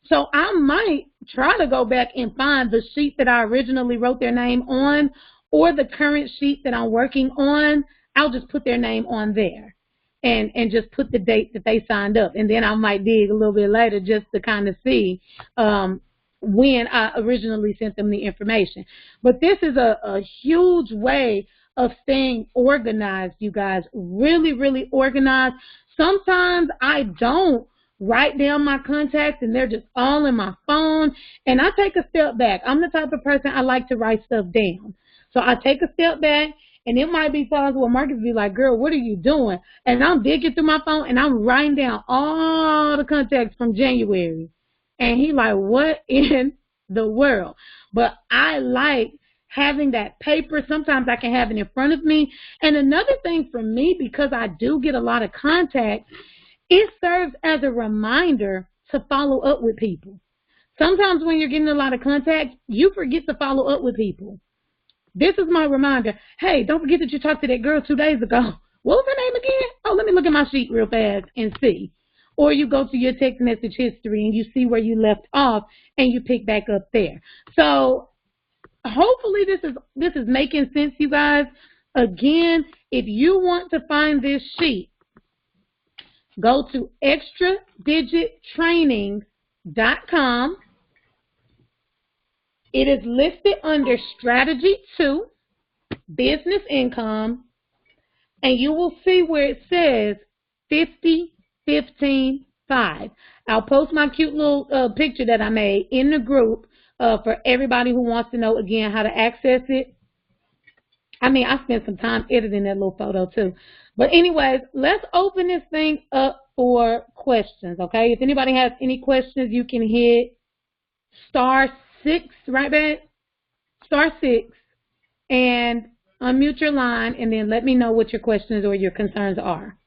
So I might try to go back and find the sheet that I originally wrote their name on, or the current sheet that I'm working on. I'll just put their name on there and just put the date that they signed up. And then I might dig a little bit later just to kind of see when I originally sent them the information. But this is a huge way of staying organized, you guys. Really, really organized. Sometimes I don't write down my contacts and they're just all in my phone, and I take a step back. I'm the type of person I like to write stuff down. So I take a step back, and it might be times where Marcus be like, girl, what are you doing? And I'm digging through my phone and I'm writing down all the contacts from January. And he like, what in the world? But I like having that paper. Sometimes I can have it in front of me. And another thing for me, because I do get a lot of contact, it serves as a reminder to follow up with people. Sometimes when you're getting a lot of contact, you forget to follow up with people. This is my reminder. Hey, don't forget that you talked to that girl 2 days ago. What was her name again? Oh, let me look at my sheet real fast and see. Or you go to your text message history and you see where you left off and you pick back up there. So hopefully this is making sense, you guys. Again, if you want to find this sheet, go to extradigittraining.com. It is listed under Strategy 2, Business Income, and you will see where it says 50, 15, 5. I'll post my cute little picture that I made in the group for everybody who wants to know, again, how to access it. I mean, I spent some time editing that little photo, too. But anyways, let's open this thing up for questions, okay? If anybody has any questions, you can hit *6, right, babe? *6, and unmute your line, and then let me know what your questions or your concerns are.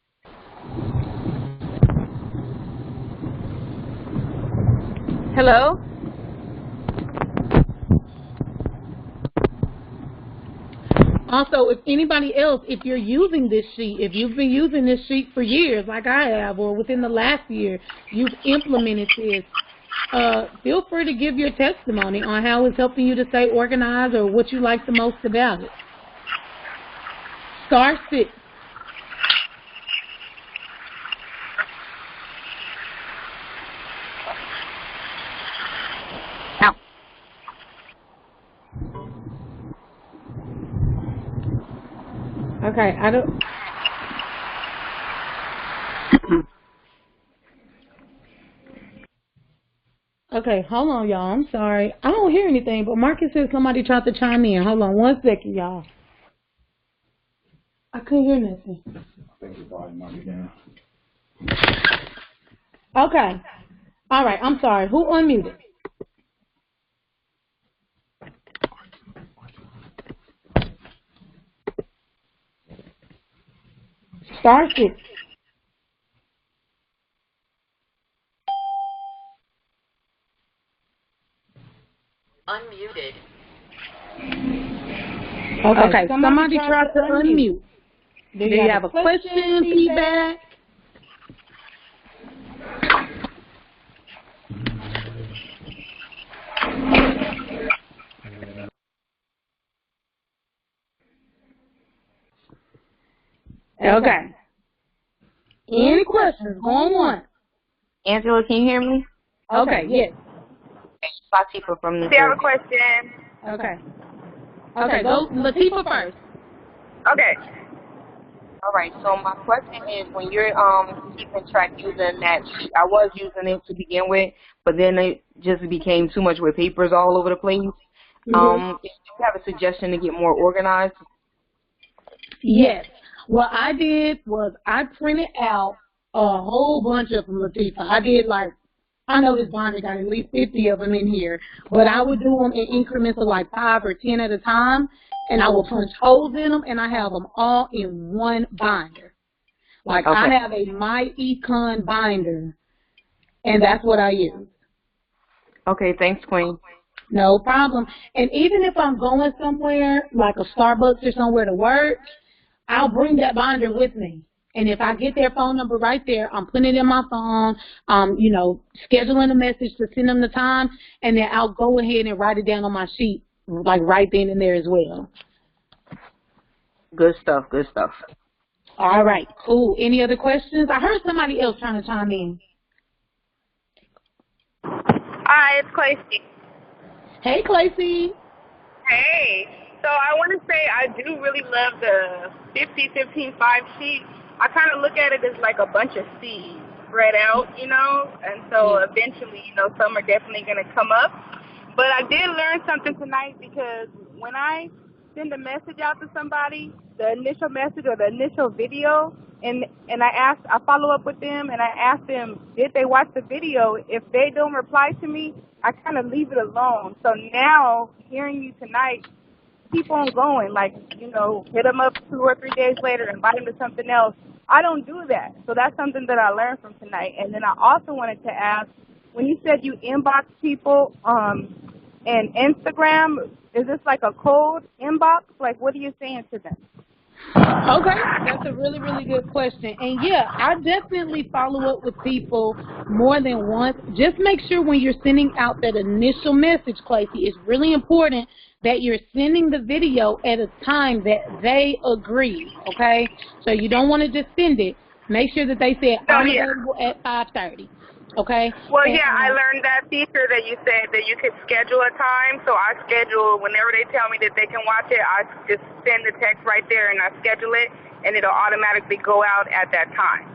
Hello? Also, if anybody else, if you're using this sheet, if you've been using this sheet for years like I have, or within the last year, you've implemented this, feel free to give your testimony on how it's helping you to stay organized or what you like the most about it. *6. Okay, I don't. Okay, hold on, y'all. I'm sorry. I don't hear anything, but Marcus said somebody tried to chime in. Hold on 1 second, y'all. I couldn't hear nothing. I think the volume might be down. Okay. All right, I'm sorry. Who unmuted? *6. Unmuted. Okay, somebody tried to unmute. Do you have a question, feedback? Okay. Any questions? Going on. Angela, can you hear me? Okay, yes. Latifa from New Jersey. I have a question. Okay. Okay, go Latifa first. Okay. All right, so my question is, when you're keeping track using that sheet, I was using it to begin with, but then it just became too much with papers all over the place. Do you have a suggestion to get more organized? Yes. What I did was I printed out a whole bunch of them, Latifa. I did I know this binder got at least 50 of them in here, but I would do them in increments of like 5 or 10 at a time, and I will punch holes in them, and I have them all in one binder. Like, okay. I have a myEcon binder, and that's what I use. Okay, thanks, Queen. No problem. And even if I'm going somewhere, like a Starbucks or somewhere to work, I'll bring that binder with me. And if I get their phone number right there, I'm putting it in my phone, scheduling a message to send them the time, and then I'll go ahead and write it down on my sheet, like right then and there as well. Good stuff, good stuff. All right, cool. Any other questions? I heard somebody else trying to chime in. Hi, it's Clacy. Hey, Clacy. Hey. So I want to say I do really love the 50-15-5 sheet. I kind of look at it as like a bunch of seeds spread out, and so eventually, some are definitely going to come up. But I did learn something tonight, because when I send a message out to somebody, the initial message or the initial video, and I follow up with them, and I ask them, did they watch the video? If they don't reply to me, I kind of leave it alone. So now, hearing you tonight, keep on going, hit them up 2 or 3 days later, invite them to something else. I don't do that. So that's something that I learned from tonight. And then I also wanted to ask, when you said you inbox people in Instagram, is this like a cold inbox? Like, what are you saying to them? Okay, that's a really, really good question. And yeah, I definitely follow up with people more than once. Just make sure when you're sending out that initial message, Clacy, it's really important that you're sending the video at a time that they agree, okay? So you don't want to just send it. Make sure that they say, I'm available at 5:30, okay? Well, I learned that feature that you said that you could schedule a time. So I schedule, whenever they tell me that they can watch it, I just send the text right there and I schedule it, and it'll automatically go out at that time.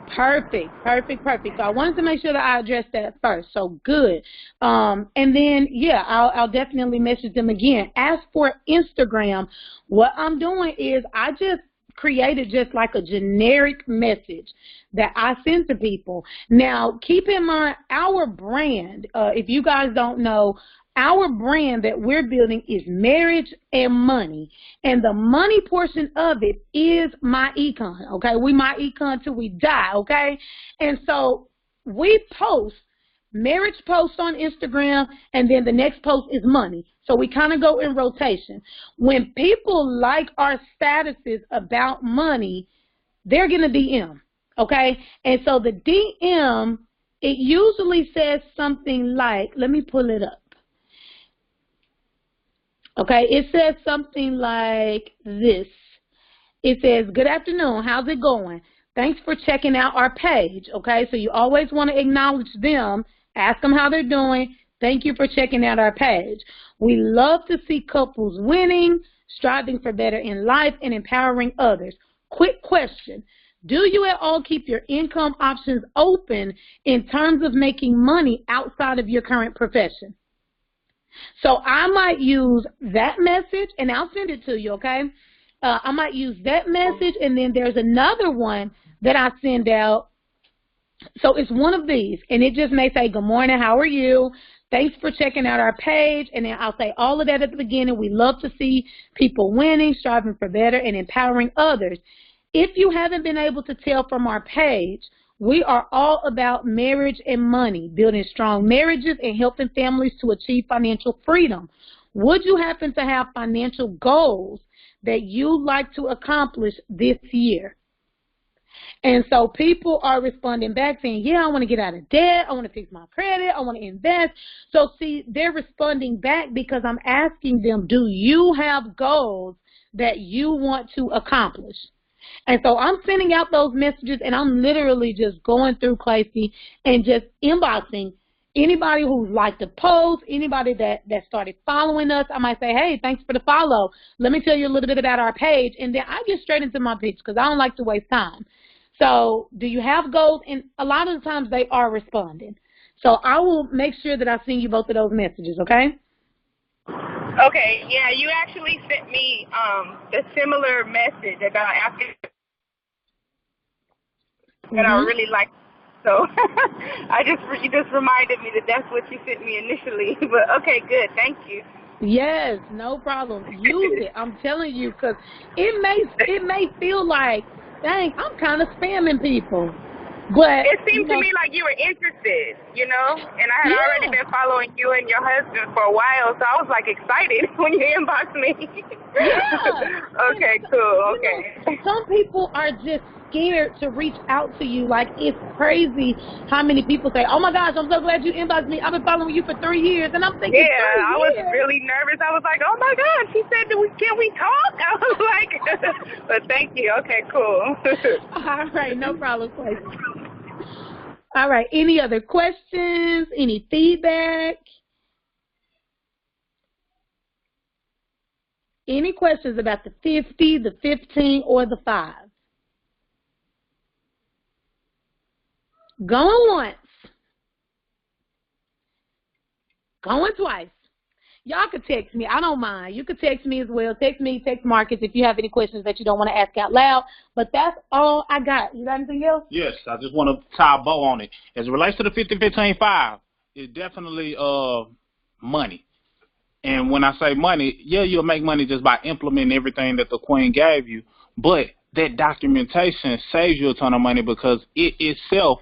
Perfect. So I wanted to make sure that I addressed that first. So good. And then, yeah, I'll definitely message them again. As for Instagram, what I'm doing is I just created just like a generic message that I send to people. Now, keep in mind, our brand, if you guys don't know, our brand that we're building is marriage and money. And the money portion of it is myEcon, okay? We myEcon till we die, okay? And so we post marriage posts on Instagram, and then the next post is money. So we kind of go in rotation. When people like our statuses about money, they're going to DM, okay? And so the DM, it usually says something like, let me pull it up. Okay, it says something like this. It says, good afternoon, how's it going? Thanks for checking out our page, okay? So you always want to acknowledge them, ask them how they're doing. Thank you for checking out our page. We love to see couples winning, striving for better in life, and empowering others. Quick question. Do you at all keep your income options open in terms of making money outside of your current profession? So I might use that message, and I'll send it to you, okay? I might use that message, and then there's another one that I send out. So it's one of these, and it just may say, good morning, how are you? Thanks for checking out our page. And then I'll say all of that at the beginning. We love to see people winning, striving for better, and empowering others. If you haven't been able to tell from our page, we are all about marriage and money, building strong marriages and helping families to achieve financial freedom. Would you happen to have financial goals that you'd like to accomplish this year? And so people are responding back saying, yeah, I want to get out of debt. I want to fix my credit. I want to invest. So see, they're responding back because I'm asking them, do you have goals that you want to accomplish? And so I'm sending out those messages, and I'm literally just going through Clacy and just inboxing anybody who's liked the post, anybody that started following us. I might say, hey, thanks for the follow. Let me tell you a little bit about our page. And then I get straight into my pitch because I don't like to waste time. So do you have goals? And a lot of the times they are responding. So I will make sure that I send you both of those messages, okay? Okay, yeah, you actually sent me the similar message about asking that I really liked. So you just reminded me that that's what you sent me initially. But okay, good, thank you. Yes, no problem. Use it. I'm telling you, because it may feel like, dang, I'm kind of spamming people. But it seemed to me like you were interested, you know, and I had already been following you and your husband for a while, so I was like excited when you inboxed me. Yeah. Okay, cool. Okay. You know, some people are just scared to reach out to you. Like, it's crazy how many people say, oh my gosh, I'm so glad you inboxed me. I've been following you for 3 years. And I'm thinking, yeah, I was really nervous. I was like, oh my God, she said, can we talk? I was like, but thank you. Okay, cool. All right, no problem. All right, any other questions? Any feedback? Any questions about the 50, the 15, or the 5? Going once. Going twice. Y'all could text me. I don't mind. You could text me as well. Text me, text Marcus if you have any questions that you don't want to ask out loud. But that's all I got. You got anything else? Yes, I just want to tie a bow on it. As it relates to the 50, 15, 5, it's definitely money. And when I say money, yeah, you'll make money just by implementing everything that the Queen gave you. But that documentation saves you a ton of money because it itself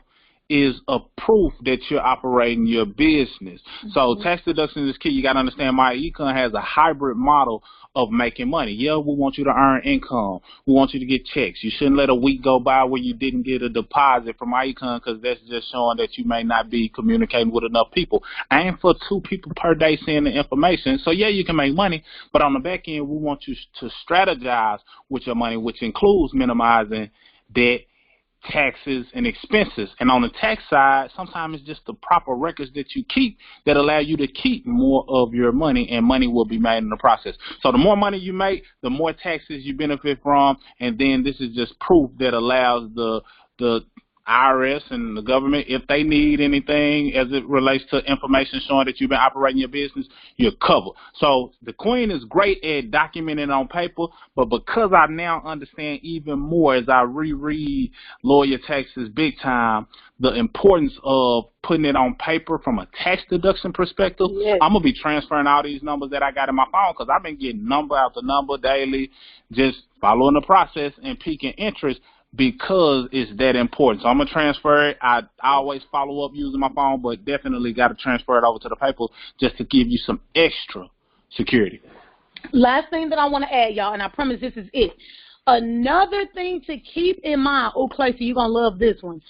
is a proof that you're operating your business. So tax deduction is key. You got to understand myEcon has a hybrid model of making money. Yeah, we want you to earn income. We want you to get checks. You shouldn't let a week go by where you didn't get a deposit from myEcon because that's just showing that you may not be communicating with enough people. Aim for 2 people per day seeing the information. So, yeah, you can make money, but on the back end, we want you to strategize with your money, which includes minimizing debt, taxes, and expenses. And on the tax side, sometimes it's just the proper records that you keep that allow you to keep more of your money, and money will be made in the process. So the more money you make, the more taxes you benefit from, and then this is just proof that allows the IRS and the government, if they need anything as it relates to information showing that you've been operating your business, you're covered. So the Queen is great at documenting on paper, but because I now understand even more as I reread Lawyer Taxes Big Time, the importance of putting it on paper from a tax deduction perspective, Yes. I'm going to be transferring all these numbers that I got in my phone because I've been getting number after number daily, just following the process and peaking interest because it's that important. So I'm going to transfer it. I always follow up using my phone, but definitely got to transfer it over to the paper just to give you some extra security. Last thing that I want to add, y'all, and I promise this is it. Another thing to keep in mind, Clay, you're going to love this one.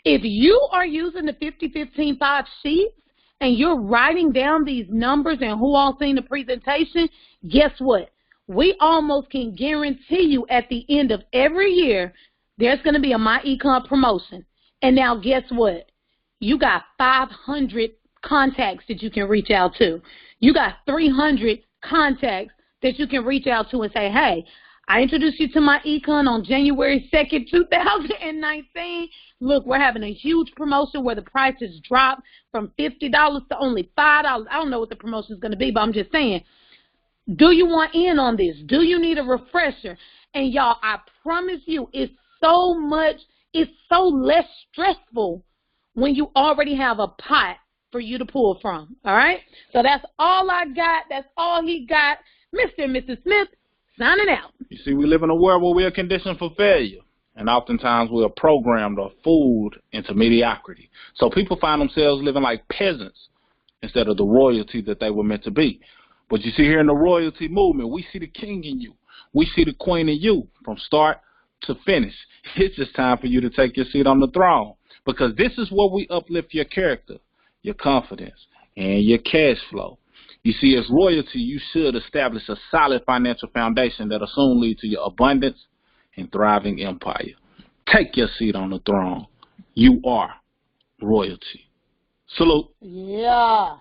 If you are using the 50-15-5 sheets and you're writing down these numbers and who all seen the presentation, guess what? We almost can guarantee you at the end of every year, there's going to be a myEcon promotion. And now guess what? You got 500 contacts that you can reach out to. You got 300 contacts that you can reach out to and say, hey, I introduced you to myEcon on January 2nd, 2019. Look, we're having a huge promotion where the prices drop from $50 to only $5. I don't know what the promotion is going to be, but I'm just saying, do you want in on this? Do you need a refresher? And y'all, I promise you, it's so less stressful when you already have a pot for you to pull from. All right? So that's all I got. That's all he got. Mr. and Mrs. Smith, signing out. You see, we live in a world where we are conditioned for failure, and oftentimes we are programmed or fooled into mediocrity. So people find themselves living like peasants instead of the royalty that they were meant to be. But you see, here in the royalty movement, we see the king in you. We see the queen in you from start to finish. It's just time for you to take your seat on the throne, because this is where we uplift your character, your confidence, and your cash flow. You see, as royalty, you should establish a solid financial foundation that will soon lead to your abundance and thriving empire. Take your seat on the throne. You are royalty. Salute. Yeah.